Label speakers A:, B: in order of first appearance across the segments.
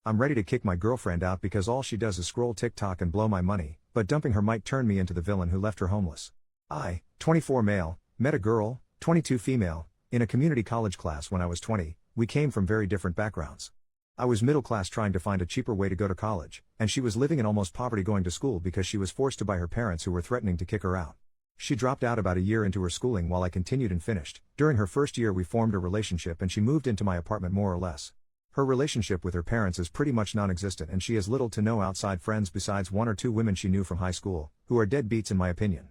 A: I'm ready to kick my girlfriend out because all she does is scroll TikTok and blow my money, but dumping her might turn me into the villain who left her homeless. I, 24 male, met a girl, 22 female, in a community college class when I was 20. We came from very different backgrounds. I was middle class trying to find a cheaper way to go to college, and she was living in almost poverty going to school because she was forced to by her parents who were threatening to kick her out. She dropped out about a year into her schooling while I continued and finished. During her first year we formed a relationship and she moved into my apartment more or less. Her relationship with her parents is pretty much non-existent and she has little to no outside friends besides one or two women she knew from high school, who are deadbeats in my opinion.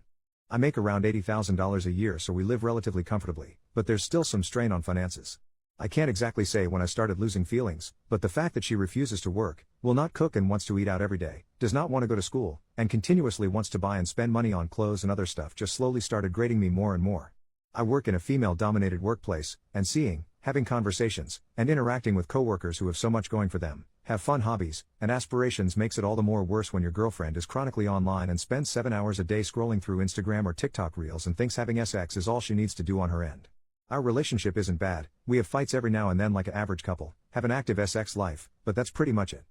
A: I make around $80,000 a year so we live relatively comfortably, but there's still some strain on finances. I can't exactly say when I started losing feelings, but the fact that she refuses to work, will not cook and wants to eat out every day, does not want to go to school, and continuously wants to buy and spend money on clothes and other stuff just slowly started grating me more and more. I work in a female-dominated workplace, and seeing, having conversations, and interacting with coworkers who have so much going for them, have fun hobbies, and aspirations makes it all the more worse when your girlfriend is chronically online and spends 7 hours a day scrolling through Instagram or TikTok reels and thinks having sex is all she needs to do on her end. Our relationship isn't bad, we have fights every now and then like an average couple, have an active sex life, but that's pretty much it.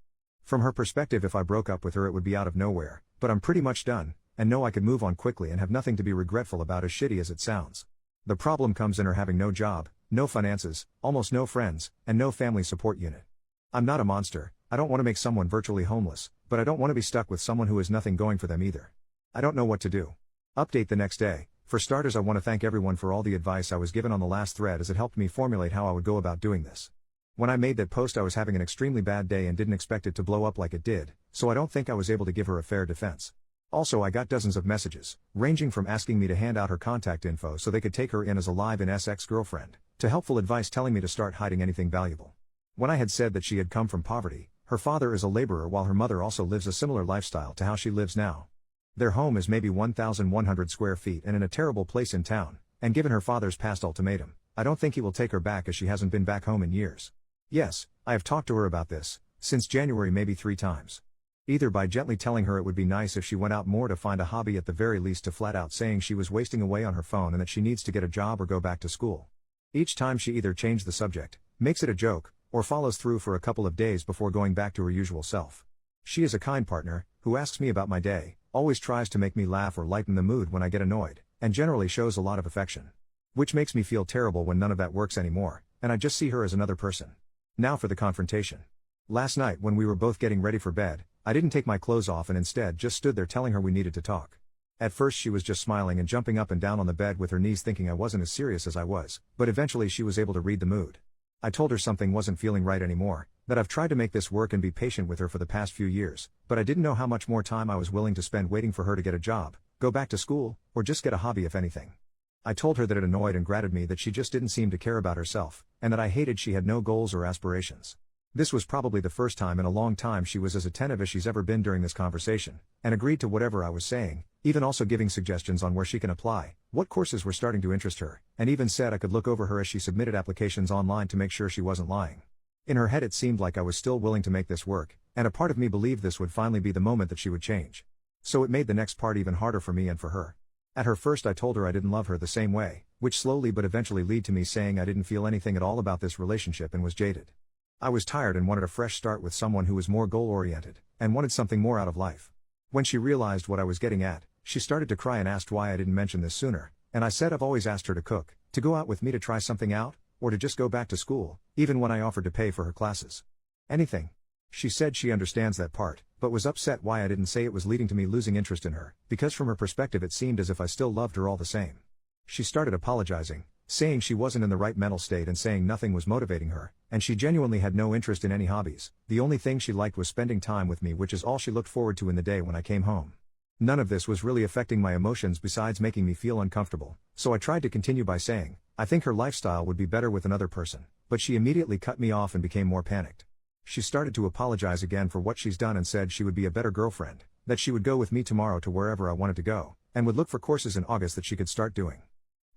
A: From her perspective if I broke up with her it would be out of nowhere, but I'm pretty much done, and know I could move on quickly and have nothing to be regretful about as shitty as it sounds. The problem comes in her having no job, no finances, almost no friends, and no family support unit. I'm not a monster, I don't want to make someone virtually homeless, but I don't want to be stuck with someone who has nothing going for them either. I don't know what to do. Update the next day. For starters I want to thank everyone for all the advice I was given on the last thread as it helped me formulate how I would go about doing this. When I made that post I was having an extremely bad day and didn't expect it to blow up like it did, so I don't think I was able to give her a fair defense. Also I got dozens of messages, ranging from asking me to hand out her contact info so they could take her in as a live-in ex-girlfriend, to helpful advice telling me to start hiding anything valuable. When I had said that she had come from poverty, her father is a laborer while her mother also lives a similar lifestyle to how she lives now. Their home is maybe 1,100 square feet and in a terrible place in town, and given her father's past ultimatum, I don't think he will take her back as she hasn't been back home in years. Yes, I have talked to her about this, since January maybe 3 times. Either by gently telling her it would be nice if she went out more to find a hobby at the very least to flat out saying she was wasting away on her phone and that she needs to get a job or go back to school. Each time she either changed the subject, makes it a joke, or follows through for a couple of days before going back to her usual self. She is a kind partner, who asks me about my day, always tries to make me laugh or lighten the mood when I get annoyed, and generally shows a lot of affection. Which makes me feel terrible when none of that works anymore, and I just see her as another person. Now for the confrontation. Last night when we were both getting ready for bed, I didn't take my clothes off and instead just stood there telling her we needed to talk. At first she was just smiling and jumping up and down on the bed with her knees thinking I wasn't as serious as I was, but eventually she was able to read the mood. I told her something wasn't feeling right anymore, that I've tried to make this work and be patient with her for the past few years, but I didn't know how much more time I was willing to spend waiting for her to get a job, go back to school, or just get a hobby if anything. I told her that it annoyed and grated me that she just didn't seem to care about herself, and that I hated she had no goals or aspirations. This was probably the first time in a long time she was as attentive as she's ever been during this conversation, and agreed to whatever I was saying, even also giving suggestions on where she can apply, what courses were starting to interest her, and even said I could look over her as she submitted applications online to make sure she wasn't lying. In her head it seemed like I was still willing to make this work, and a part of me believed this would finally be the moment that she would change. So it made the next part even harder for me and for her. At her first I told her I didn't love her the same way, which slowly but eventually led to me saying I didn't feel anything at all about this relationship and was jaded. I was tired and wanted a fresh start with someone who was more goal-oriented, and wanted something more out of life. When she realized what I was getting at, she started to cry and asked why I didn't mention this sooner, and I said I've always asked her to cook, to go out with me to try something out, or to just go back to school, even when I offered to pay for her classes. Anything. She said she understands that part, but was upset why I didn't say it was leading to me losing interest in her, because from her perspective it seemed as if I still loved her all the same. She started apologizing, saying she wasn't in the right mental state and saying nothing was motivating her, and she genuinely had no interest in any hobbies. The only thing she liked was spending time with me, which is all she looked forward to in the day when I came home. None of this was really affecting my emotions besides making me feel uncomfortable, so I tried to continue by saying, I think her lifestyle would be better with another person, but she immediately cut me off and became more panicked. She started to apologize again for what she's done and said she would be a better girlfriend, that she would go with me tomorrow to wherever I wanted to go, and would look for courses in August that she could start doing.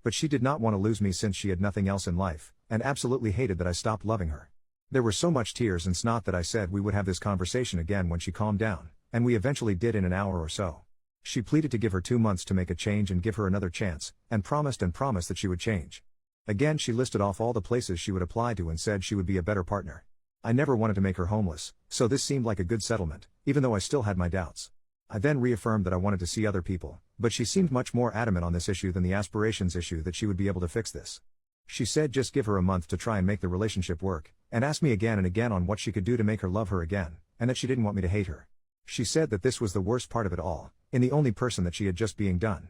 A: But she did not want to lose me since she had nothing else in life, and absolutely hated that I stopped loving her. There were so much tears and snot that I said we would have this conversation again when she calmed down, and we eventually did in an hour or so. She pleaded to give her 2 months to make a change and give her another chance, and promised that she would change. Again she listed off all the places she would apply to and said she would be a better partner. I never wanted to make her homeless, so this seemed like a good settlement, even though I still had my doubts. I then reaffirmed that I wanted to see other people, but she seemed much more adamant on this issue than the aspirations issue that she would be able to fix this. She said just give her a month to try and make the relationship work, and asked me again and again on what she could do to make her love her again, and that she didn't want me to hate her. She said that this was the worst part of it all, in the only person that she had just being done.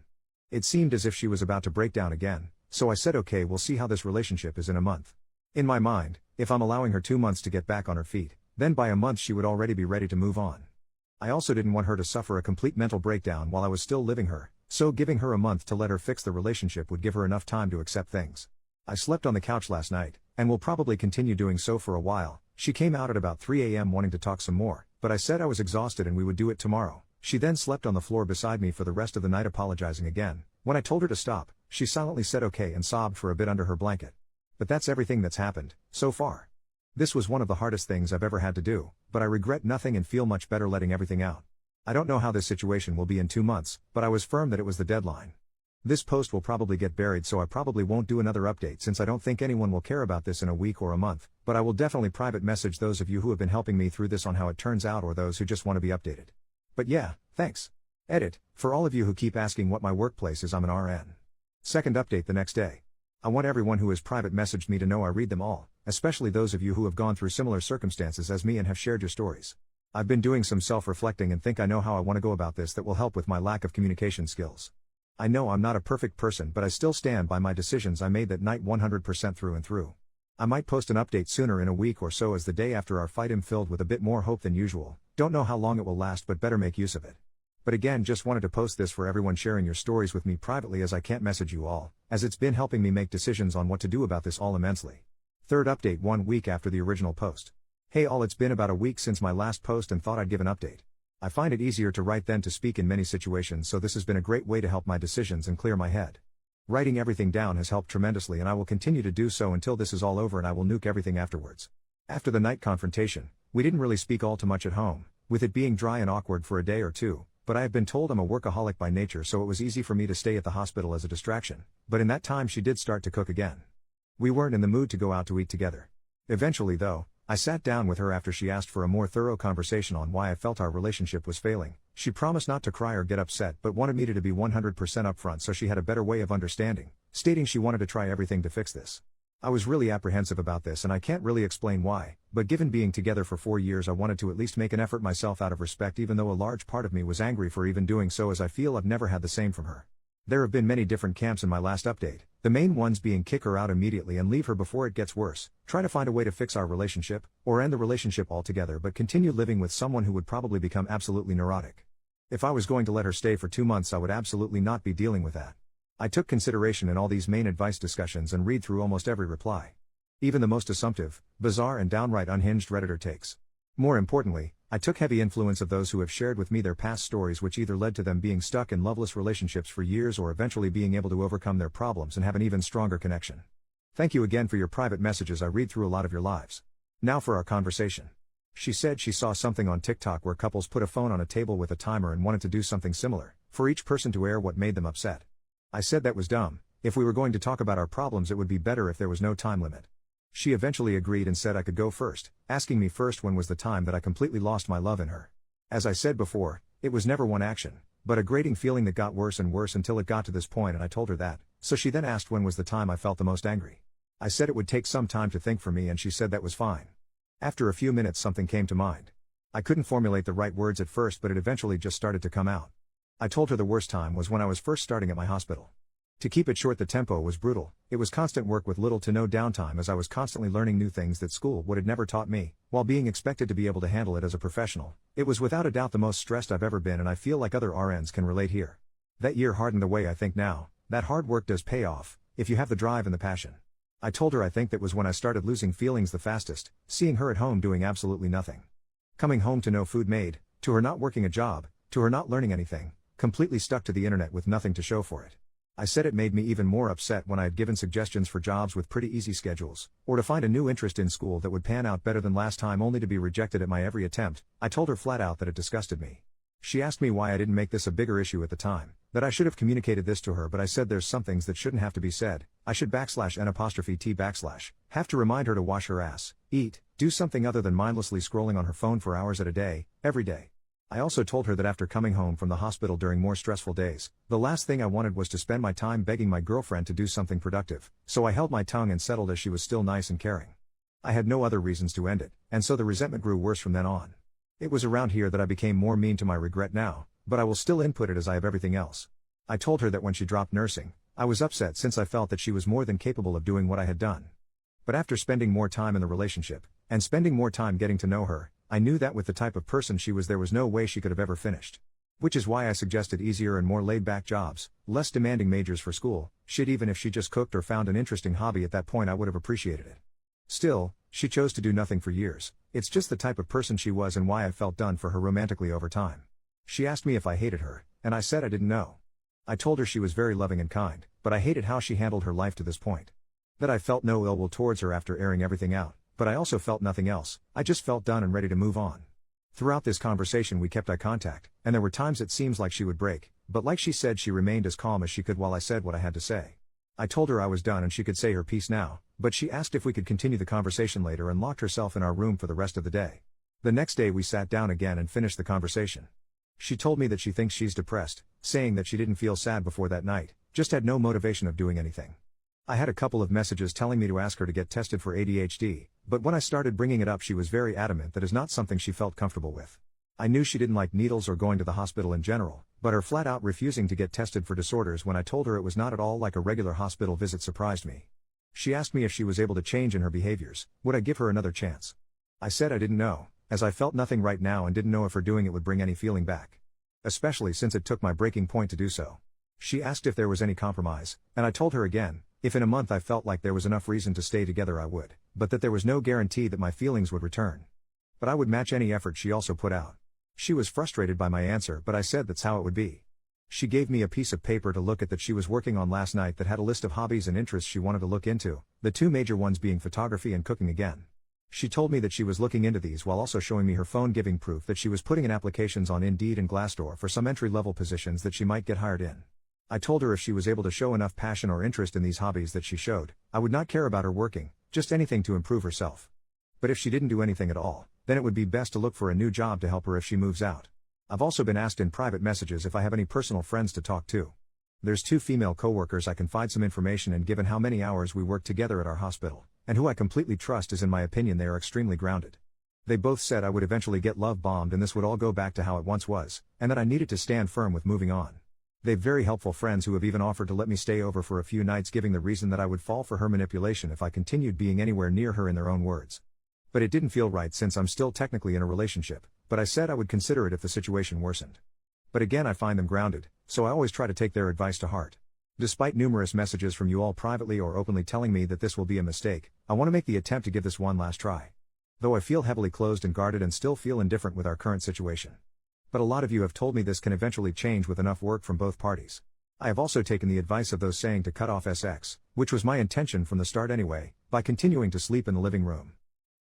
A: It seemed as if she was about to break down again, so I said okay, we'll see how this relationship is in a month. In my mind, if I'm allowing her 2 months to get back on her feet, then by a month she would already be ready to move on. I also didn't want her to suffer a complete mental breakdown while I was still living her, so giving her a month to let her fix the relationship would give her enough time to accept things. I slept on the couch last night, and will probably continue doing so for a while. She came out at about 3 a.m. wanting to talk some more, but I said I was exhausted and we would do it tomorrow. She then slept on the floor beside me for the rest of the night, apologizing again. When I told her to stop, she silently said okay and sobbed for a bit under her blanket. But that's everything that's happened, so far. This was one of the hardest things I've ever had to do, but I regret nothing and feel much better letting everything out. I don't know how this situation will be in 2 months, but I was firm that it was the deadline. This post will probably get buried, so I probably won't do another update since I don't think anyone will care about this in a week or a month, but I will definitely private message those of you who have been helping me through this on how it turns out, or those who just want to be updated. But yeah, thanks. Edit, for all of you who keep asking what my workplace is, I'm an RN. Second update the next day. I want everyone who has private messaged me to know I read them all, especially those of you who have gone through similar circumstances as me and have shared your stories. I've been doing some self-reflecting and think I know how I want to go about this that will help with my lack of communication skills. I know I'm not a perfect person, but I still stand by my decisions I made that night 100% through and through. I might post an update sooner in a week or so, as the day after our fight am filled with a bit more hope than usual. Don't know how long it will last, but better make use of it. But again, just wanted to post this for everyone sharing your stories with me privately, as I can't message you all, as it's been helping me make decisions on what to do about this all immensely. Third update 1 week after the original post. Hey all, it's been about a week since my last post and thought I'd give an update. I find it easier to write than to speak in many situations, so this has been a great way to help my decisions and clear my head. Writing everything down has helped tremendously, and I will continue to do so until this is all over, and I will nuke everything afterwards. After the night confrontation, we didn't really speak all too much at home, with it being dry and awkward for a day or two, but I have been told I'm a workaholic by nature, so it was easy for me to stay at the hospital as a distraction, but in that time she did start to cook again. We weren't in the mood to go out to eat together. Eventually though, I sat down with her after she asked for a more thorough conversation on why I felt our relationship was failing. She promised not to cry or get upset, but wanted me to be 100% upfront so she had a better way of understanding, stating she wanted to try everything to fix this. I was really apprehensive about this, and I can't really explain why, but given being together for 4 years, I wanted to at least make an effort myself out of respect, even though a large part of me was angry for even doing so, as I feel I've never had the same from her. There have been many different camps in my last update, the main ones being kick her out immediately and leave her before it gets worse, try to find a way to fix our relationship, or end the relationship altogether but continue living with someone who would probably become absolutely neurotic. If I was going to let her stay for 2 months, I would absolutely not be dealing with that. I took consideration in all these main advice discussions and read through almost every reply. Even the most assumptive, bizarre and downright unhinged Redditor takes. More importantly, I took heavy influence of those who have shared with me their past stories, which either led to them being stuck in loveless relationships for years or eventually being able to overcome their problems and have an even stronger connection. Thank you again for your private messages. I read through a lot of your lives. Now for our conversation. She said she saw something on TikTok where couples put a phone on a table with a timer and wanted to do something similar, for each person to air what made them upset. I said that was dumb. If we were going to talk about our problems, it would be better if there was no time limit. She eventually agreed and said I could go first, asking me first when was the time that I completely lost my love in her. As I said before, it was never one action, but a grating feeling that got worse and worse until it got to this point, and I told her that, so she then asked when was the time I felt the most angry. I said it would take some time to think for me, and she said that was fine. After a few minutes something came to mind. I couldn't formulate the right words at first, but it eventually just started to come out. I told her the worst time was when I was first starting at my hospital. To keep it short, the tempo was brutal. It was constant work with little to no downtime, as I was constantly learning new things that school would have never taught me, while being expected to be able to handle it as a professional. It was without a doubt the most stressed I've ever been, and I feel like other RNs can relate here. That year hardened the way I think now. That hard work does pay off, if you have the drive and the passion. I told her I think that was when I started losing feelings the fastest, seeing her at home doing absolutely nothing. Coming home to no food made, to her not working a job, to her not learning anything, completely stuck to the internet with nothing to show for it. I said it made me even more upset when I had given suggestions for jobs with pretty easy schedules, or to find a new interest in school that would pan out better than last time, only to be rejected at my every attempt. I told her flat out that it disgusted me. She asked me why I didn't make this a bigger issue at the time, that I should have communicated this to her, but I said there's some things that shouldn't have to be said. I should /n''t/ have to remind her to wash her ass, eat, do something other than mindlessly scrolling on her phone for hours at a day, every day. I also told her that after coming home from the hospital during more stressful days, the last thing I wanted was to spend my time begging my girlfriend to do something productive, so I held my tongue and settled as she was still nice and caring. I had no other reasons to end it, and so the resentment grew worse from then on. It was around here that I became more mean to my regret now, but I will still input it as I have everything else. I told her that when she dropped nursing, I was upset since I felt that she was more than capable of doing what I had done. But after spending more time in the relationship, and spending more time getting to know her, I knew that with the type of person she was there was no way she could have ever finished. Which is why I suggested easier and more laid-back jobs, less demanding majors for school, shit. Even if she just cooked or found an interesting hobby at that point, I would have appreciated it. Still, she chose to do nothing for years. It's just the type of person she was and why I felt done for her romantically over time. She asked me if I hated her, and I said I didn't know. I told her she was very loving and kind, but I hated how she handled her life to this point. That I felt no ill will towards her after airing everything out, but I also felt nothing else. I just felt done and ready to move on. Throughout this conversation we kept eye contact, and there were times it seems like she would break, but like she said, she remained as calm as she could while I said what I had to say. I told her I was done and she could say her piece now, but she asked if we could continue the conversation later and locked herself in our room for the rest of the day. The next day we sat down again and finished the conversation. She told me that she thinks she's depressed, saying that she didn't feel sad before that night, just had no motivation of doing anything. I had a couple of messages telling me to ask her to get tested for ADHD, but when I started bringing it up she was very adamant that is not something she felt comfortable with. I knew she didn't like needles or going to the hospital in general, but her flat out refusing to get tested for disorders when I told her it was not at all like a regular hospital visit surprised me. She asked me if she was able to change in her behaviors, would I give her another chance? I said I didn't know, as I felt nothing right now and didn't know if her doing it would bring any feeling back. Especially since it took my breaking point to do so. She asked if there was any compromise, and I told her again, if in a month I felt like there was enough reason to stay together I would, but that there was no guarantee that my feelings would return. But I would match any effort she also put out. She was frustrated by my answer, but I said that's how it would be. She gave me a piece of paper to look at that she was working on last night that had a list of hobbies and interests she wanted to look into, the two major ones being photography and cooking again. She told me that she was looking into these while also showing me her phone, giving proof that she was putting in applications on Indeed and Glassdoor for some entry-level positions that she might get hired in. I told her if she was able to show enough passion or interest in these hobbies that she showed, I would not care about her working, just anything to improve herself. But if she didn't do anything at all, then it would be best to look for a new job to help her if she moves out. I've also been asked in private messages if I have any personal friends to talk to. There's 2 female coworkers I confide some information in given how many hours we work together at our hospital, and who I completely trust as in my opinion they are extremely grounded. They both said I would eventually get love bombed and this would all go back to how it once was, and that I needed to stand firm with moving on. They've very helpful friends who have even offered to let me stay over for a few nights, giving the reason that I would fall for her manipulation if I continued being anywhere near her, in their own words. But it didn't feel right since I'm still technically in a relationship, but I said I would consider it if the situation worsened. But again, I find them grounded, so I always try to take their advice to heart. Despite numerous messages from you all privately or openly telling me that this will be a mistake, I want to make the attempt to give this one last try. Though I feel heavily closed and guarded and still feel indifferent with our current situation. But a lot of you have told me this can eventually change with enough work from both parties. I have also taken the advice of those saying to cut off sex, which was my intention from the start anyway, by continuing to sleep in the living room.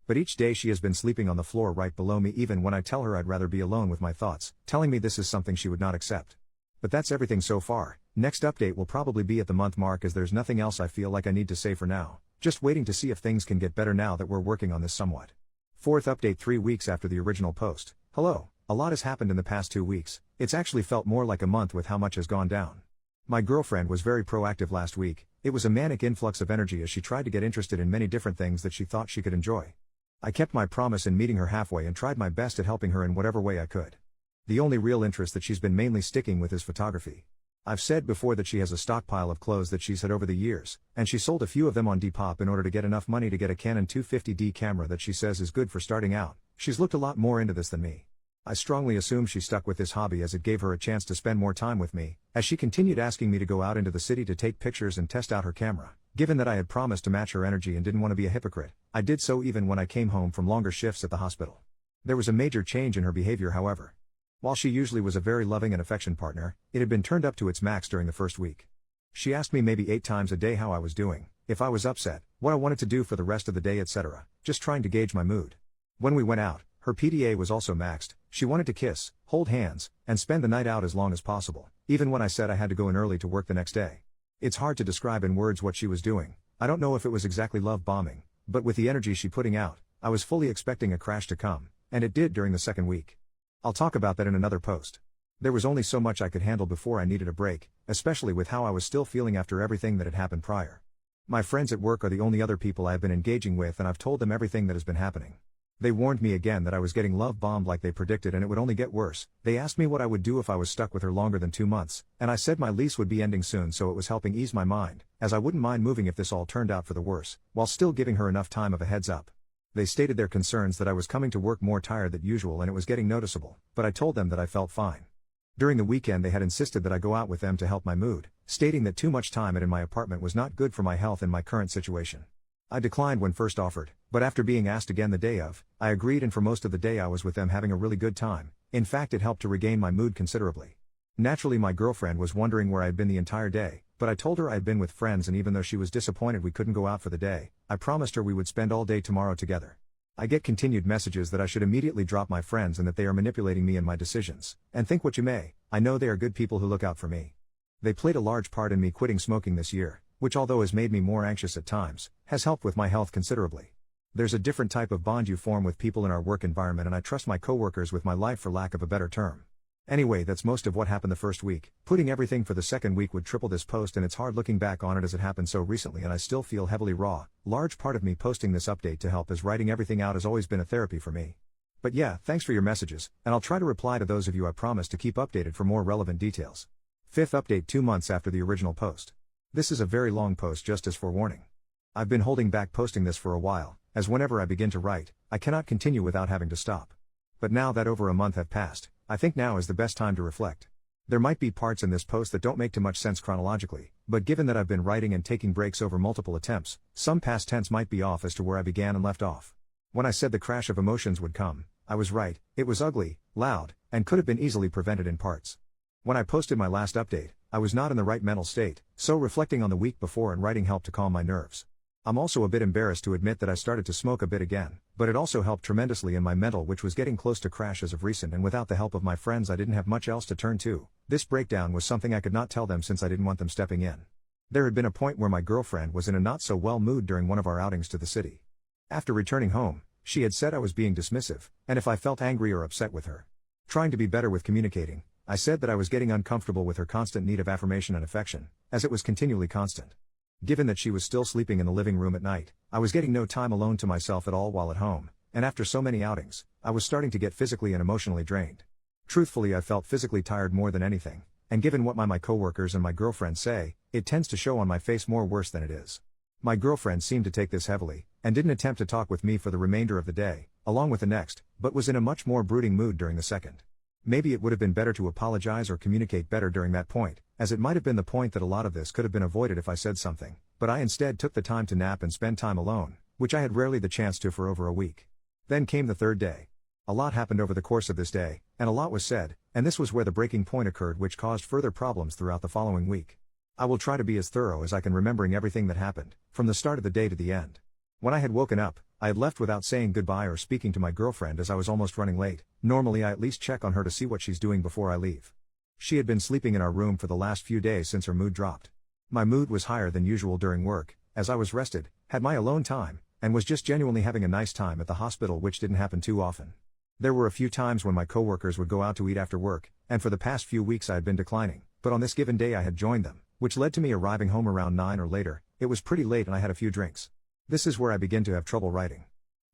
A: But each day she has been sleeping on the floor right below me, even when I tell her I'd rather be alone with my thoughts, telling me this is something she would not accept. But that's everything so far. Next update will probably be at the month mark, as there's nothing else I feel like I need to say for now, just waiting to see if things can get better now that we're working on this somewhat. Fourth update 3 weeks after the original post. Hello. A lot has happened in the past 2 weeks. It's actually felt more like a month with how much has gone down. My girlfriend was very proactive last week. It was a manic influx of energy as she tried to get interested in many different things that she thought she could enjoy. I kept my promise in meeting her halfway and tried my best at helping her in whatever way I could. The only real interest that she's been mainly sticking with is photography. I've said before that she has a stockpile of clothes that she's had over the years, and she sold a few of them on Depop in order to get enough money to get a Canon 250D camera that she says is good for starting out. She's looked a lot more into this than me. I strongly assume she stuck with this hobby as it gave her a chance to spend more time with me, as she continued asking me to go out into the city to take pictures and test out her camera. Given that I had promised to match her energy and didn't want to be a hypocrite, I did so even when I came home from longer shifts at the hospital. There was a major change in her behavior, however. While she usually was a very loving and affectionate partner, it had been turned up to its max during the first week. She asked me maybe 8 times a day how I was doing, if I was upset, what I wanted to do for the rest of the day, etc., just trying to gauge my mood. When we went out, her PDA was also maxed. She wanted to kiss, hold hands, and spend the night out as long as possible, even when I said I had to go in early to work the next day. It's hard to describe in words what she was doing. I don't know if it was exactly love bombing, but with the energy she putting out, I was fully expecting a crash to come, and it did during the second week. I'll talk about that in another post. There was only so much I could handle before I needed a break, especially with how I was still feeling after everything that had happened prior. My friends at work are the only other people I have been engaging with, and I've told them everything that has been happening. They warned me again that I was getting love bombed like they predicted, and it would only get worse. They asked me what I would do if I was stuck with her longer than 2 months, and I said my lease would be ending soon, so it was helping ease my mind, as I wouldn't mind moving if this all turned out for the worse, while still giving her enough time of a heads up. They stated their concerns that I was coming to work more tired than usual and it was getting noticeable, but I told them that I felt fine. During the weekend they had insisted that I go out with them to help my mood, stating that too much time in my apartment was not good for my health in my current situation. I declined when first offered, but after being asked again the day of, I agreed, and for most of the day I was with them having a really good time. In fact, it helped to regain my mood considerably. Naturally, my girlfriend was wondering where I had been the entire day, but I told her I had been with friends, and even though she was disappointed we couldn't go out for the day, I promised her we would spend all day tomorrow together. I get continued messages that I should immediately drop my friends and that they are manipulating me and my decisions, and think what you may, I know they are good people who look out for me. They played a large part in me quitting smoking this year, which although has made me more anxious at times, has helped with my health considerably. There's a different type of bond you form with people in our work environment, and I trust my coworkers with my life, for lack of a better term. Anyway, that's most of what happened the first week. Putting everything for the second week would triple this post, and it's hard looking back on it as it happened so recently and I still feel heavily raw. Large part of me posting this update to help, as writing everything out has always been a therapy for me. But yeah, thanks for your messages, and I'll try to reply to those of you. I promise to keep updated for more relevant details. Fifth update 2 months after the original post. This is a very long post, just as forewarning. I've been holding back posting this for a while, as whenever I begin to write, I cannot continue without having to stop. But now that over a month have passed, I think now is the best time to reflect. There might be parts in this post that don't make too much sense chronologically, but given that I've been writing and taking breaks over multiple attempts, some past tense might be off as to where I began and left off. When I said the crash of emotions would come, I was right. It was ugly, loud, and could have been easily prevented in parts. When I posted my last update, I was not in the right mental state, so reflecting on the week before and writing helped to calm my nerves. I'm also a bit embarrassed to admit that I started to smoke a bit again, but it also helped tremendously in my mental, which was getting close to crash as of recent, and without the help of my friends I didn't have much else to turn to. This breakdown was something I could not tell them since I didn't want them stepping in. There had been a point where my girlfriend was in a not so well mood during one of our outings to the city. After returning home, she had said I was being dismissive, and if I felt angry or upset with her. Trying to be better with communicating, I said that I was getting uncomfortable with her constant need of affirmation and affection, as it was continually constant. Given that she was still sleeping in the living room at night, I was getting no time alone to myself at all while at home, and after so many outings, I was starting to get physically and emotionally drained. Truthfully, I felt physically tired more than anything, and given what my coworkers and my girlfriend say, it tends to show on my face more worse than it is. My girlfriend seemed to take this heavily, and didn't attempt to talk with me for the remainder of the day, along with the next, but was in a much more brooding mood during the second. Maybe it would have been better to apologize or communicate better during that point, as it might have been the point that a lot of this could have been avoided if I said something, but I instead took the time to nap and spend time alone, which I had rarely the chance to for over a week. Then came the third day. A lot happened over the course of this day, and a lot was said, and this was where the breaking point occurred, which caused further problems throughout the following week. I will try to be as thorough as I can, remembering everything that happened, from the start of the day to the end. When I had woken up, I had left without saying goodbye or speaking to my girlfriend, as I was almost running late. Normally I at least check on her to see what she's doing before I leave. She had been sleeping in our room for the last few days since her mood dropped. My mood was higher than usual during work, as I was rested, had my alone time, and was just genuinely having a nice time at the hospital, which didn't happen too often. There were a few times when my coworkers would go out to eat after work, and for the past few weeks I had been declining, but on this given day I had joined them, which led to me arriving home around 9 or later. It was pretty late and I had a few drinks. This is where I begin to have trouble writing.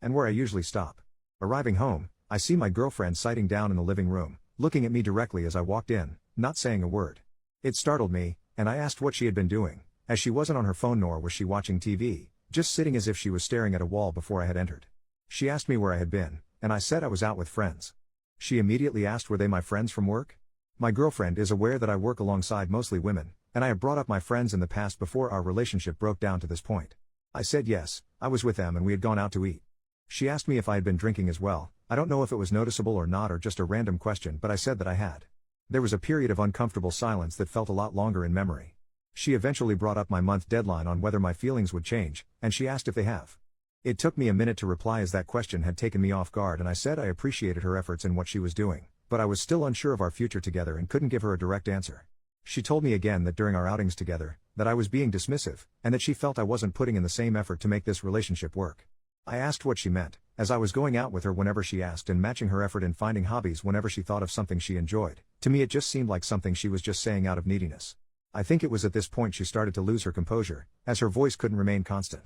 A: And where I usually stop. Arriving home, I see my girlfriend sitting down in the living room, looking at me directly as I walked in, not saying a word. It startled me, and I asked what she had been doing, as she wasn't on her phone nor was she watching TV, just sitting as if she was staring at a wall before I had entered. She asked me where I had been, and I said I was out with friends. She immediately asked were they my friends from work? My girlfriend is aware that I work alongside mostly women, and I have brought up my friends in the past before our relationship broke down to this point. I said yes, I was with them and we had gone out to eat. She asked me if I had been drinking as well. I don't know if it was noticeable or not or just a random question, but I said that I had. There was a period of uncomfortable silence that felt a lot longer in memory. She eventually brought up my month deadline on whether my feelings would change, and she asked if they have. It took me a minute to reply as that question had taken me off guard, and I said I appreciated her efforts in what she was doing, but I was still unsure of our future together and couldn't give her a direct answer. She told me again that during our outings together, that I was being dismissive, and that she felt I wasn't putting in the same effort to make this relationship work. I asked what she meant, as I was going out with her whenever she asked and matching her effort in finding hobbies whenever she thought of something she enjoyed. To me it just seemed like something she was just saying out of neediness. I think it was at this point she started to lose her composure, as her voice couldn't remain constant.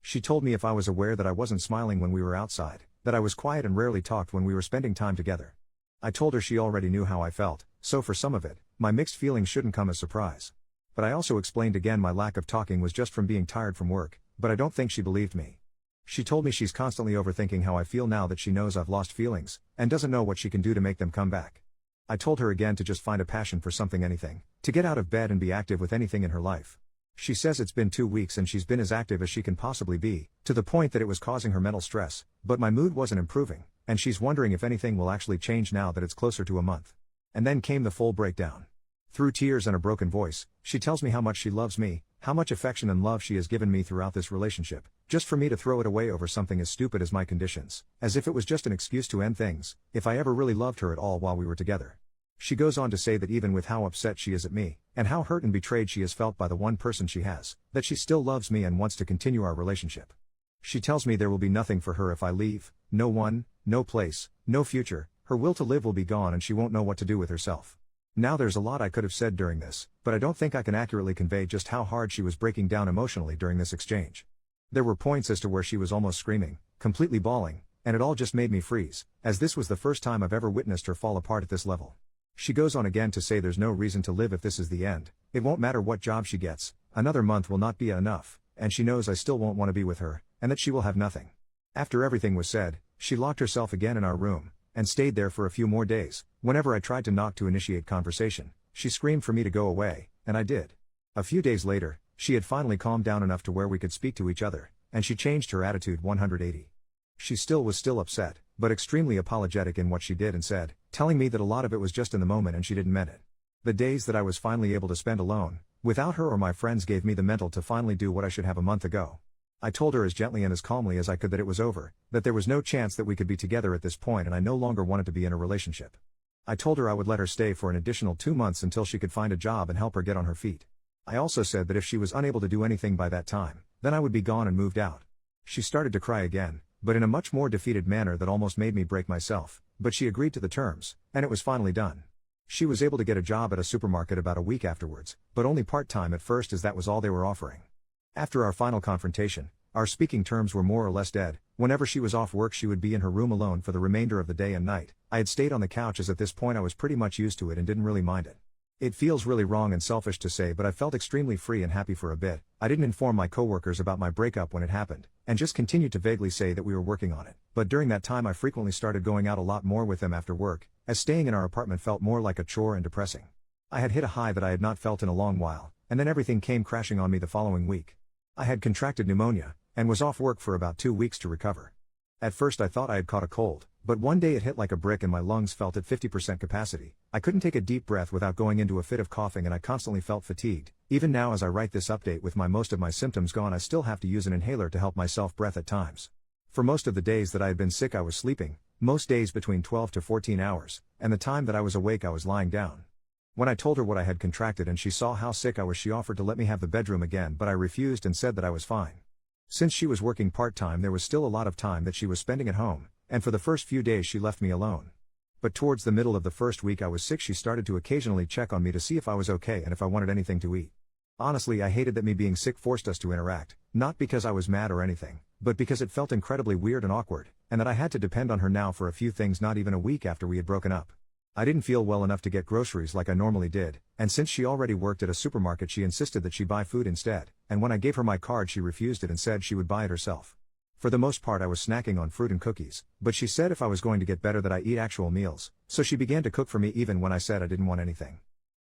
A: She told me if I was aware that I wasn't smiling when we were outside, that I was quiet and rarely talked when we were spending time together. I told her she already knew how I felt, so for some of it, my mixed feelings shouldn't come as surprise. But I also explained again my lack of talking was just from being tired from work, but I don't think she believed me. She told me she's constantly overthinking how I feel now that she knows I've lost feelings, and doesn't know what she can do to make them come back. I told her again to just find a passion for something, anything, to get out of bed and be active with anything in her life. She says it's been 2 weeks and she's been as active as she can possibly be, to the point that it was causing her mental stress, but my mood wasn't improving, and she's wondering if anything will actually change now that it's closer to a month. And then came the full breakdown. Through tears and a broken voice, she tells me how much she loves me, how much affection and love she has given me throughout this relationship, just for me to throw it away over something as stupid as my conditions, as if it was just an excuse to end things, if I ever really loved her at all while we were together. She goes on to say that even with how upset she is at me, and how hurt and betrayed she has felt by the one person she has, that she still loves me and wants to continue our relationship. She tells me there will be nothing for her if I leave, no one, no place, no future, her will to live will be gone and she won't know what to do with herself. Now there's a lot I could have said during this, but I don't think I can accurately convey just how hard she was breaking down emotionally during this exchange. There were points as to where she was almost screaming, completely bawling, and it all just made me freeze, as this was the first time I've ever witnessed her fall apart at this level. She goes on again to say there's no reason to live if this is the end, it won't matter what job she gets, another month will not be enough, and she knows I still won't want to be with her, and that she will have nothing. After everything was said, she locked herself again in our room, and stayed there for a few more days. Whenever I tried to knock to initiate conversation, she screamed for me to go away, and I did. A few days later, she had finally calmed down enough to where we could speak to each other, and she changed her attitude 180. She was still upset, but extremely apologetic in what she did and said, telling me that a lot of it was just in the moment and she didn't mean it. The days that I was finally able to spend alone, without her or my friends, gave me the mental to finally do what I should have a month ago. I told her as gently and as calmly as I could that it was over, that there was no chance that we could be together at this point and I no longer wanted to be in a relationship. I told her I would let her stay for an additional 2 months until she could find a job and help her get on her feet. I also said that if she was unable to do anything by that time, then I would be gone and moved out. She started to cry again, but in a much more defeated manner that almost made me break myself, but she agreed to the terms, and it was finally done. She was able to get a job at a supermarket about a week afterwards, but only part-time at first as that was all they were offering. After our final confrontation, our speaking terms were more or less dead. Whenever she was off work she would be in her room alone for the remainder of the day and night. I had stayed on the couch as at this point I was pretty much used to it and didn't really mind it. It feels really wrong and selfish to say, but I felt extremely free and happy for a bit. I didn't inform my coworkers about my breakup when it happened, and just continued to vaguely say that we were working on it. But during that time I frequently started going out a lot more with them after work, as staying in our apartment felt more like a chore and depressing. I had hit a high that I had not felt in a long while, and then everything came crashing on me the following week. I had contracted pneumonia, and was off work for about 2 weeks to recover. At first I thought I had caught a cold, but one day it hit like a brick and my lungs felt at 50% capacity. I couldn't take a deep breath without going into a fit of coughing and I constantly felt fatigued. Even now as I write this update with most of my symptoms gone I still have to use an inhaler to help myself breath at times. For most of the days that I had been sick I was sleeping, most days between 12 to 14 hours, and the time that I was awake I was lying down. When I told her what I had contracted and she saw how sick I was she offered to let me have the bedroom again, but I refused and said that I was fine. Since she was working part-time there was still a lot of time that she was spending at home, and for the first few days she left me alone. But towards the middle of the first week I was sick she started to occasionally check on me to see if I was okay and if I wanted anything to eat. Honestly I hated that me being sick forced us to interact, not because I was mad or anything, but because it felt incredibly weird and awkward, and that I had to depend on her now for a few things not even a week after we had broken up. I didn't feel well enough to get groceries like I normally did, and since she already worked at a supermarket she insisted that she buy food instead, and when I gave her my card she refused it and said she would buy it herself. For the most part I was snacking on fruit and cookies, but she said if I was going to get better that I eat actual meals, so she began to cook for me even when I said I didn't want anything.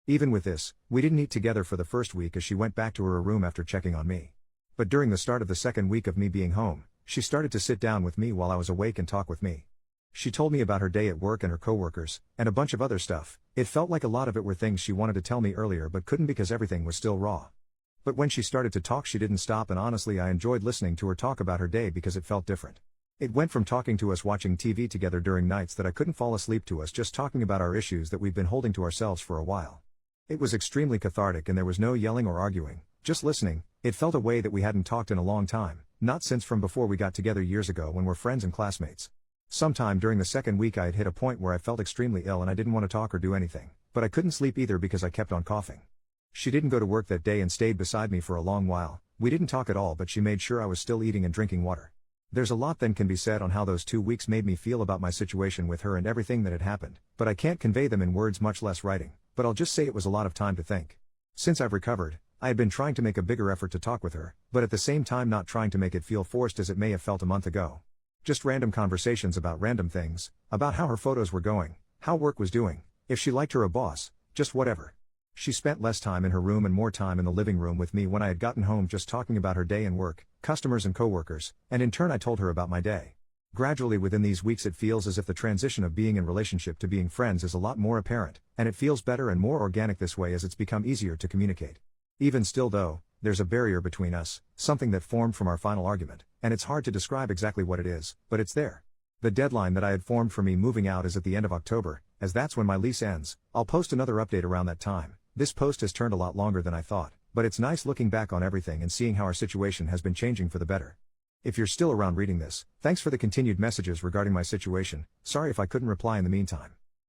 A: Even with this, we didn't eat together for the first week as she went back to her room after checking on me. But during the start of the second week of me being home, she started to sit down with me while I was awake and talk with me. She told me about her day at work and her coworkers, and a bunch of other stuff. It felt like a lot of it were things she wanted to tell me earlier but couldn't because everything was still raw. But when she started to talk, she didn't stop, and honestly, I enjoyed listening to her talk about her day because it felt different. It went from talking to us watching TV together during nights that I couldn't fall asleep to us just talking about our issues that we've been holding to ourselves for a while. It was extremely cathartic, and there was no yelling or arguing, just listening. It felt a way that we hadn't talked in a long time, not since from before we got together years ago when we're friends and classmates. Sometime during the second week I had hit a point where I felt extremely ill and I didn't want to talk or do anything, but I couldn't sleep either because I kept on coughing. She didn't go to work that day and stayed beside me for a long while. We didn't talk at all, but she made sure I was still eating and drinking water. There's a lot then can be said on how those 2 weeks made me feel about my situation with her and everything that had happened, but I can't convey them in words, much less writing, but I'll just say it was a lot of time to think. Since I've recovered, I had been trying to make a bigger effort to talk with her, but at the same time not trying to make it feel forced as it may have felt a month ago. Just random conversations about random things, about how her photos were going, how work was doing, if she liked her boss, just whatever. She spent less time in her room and more time in the living room with me when I had gotten home, just talking about her day and work, customers and coworkers, and in turn I told her about my day. Gradually within these weeks it feels as if the transition of being in relationship to being friends is a lot more apparent, and it feels better and more organic this way as it's become easier to communicate. Even still though, there's a barrier between us, something that formed from our final argument, and it's hard to describe exactly what it is, but it's there. The deadline that I had formed for me moving out is at the end of October, as that's when my lease ends. I'll post another update around that time. This post has turned a lot longer than I thought, but it's nice looking back on everything and seeing how our situation has been changing for the better. If you're still around reading this, thanks for the continued messages regarding my situation. Sorry if I couldn't reply in the meantime.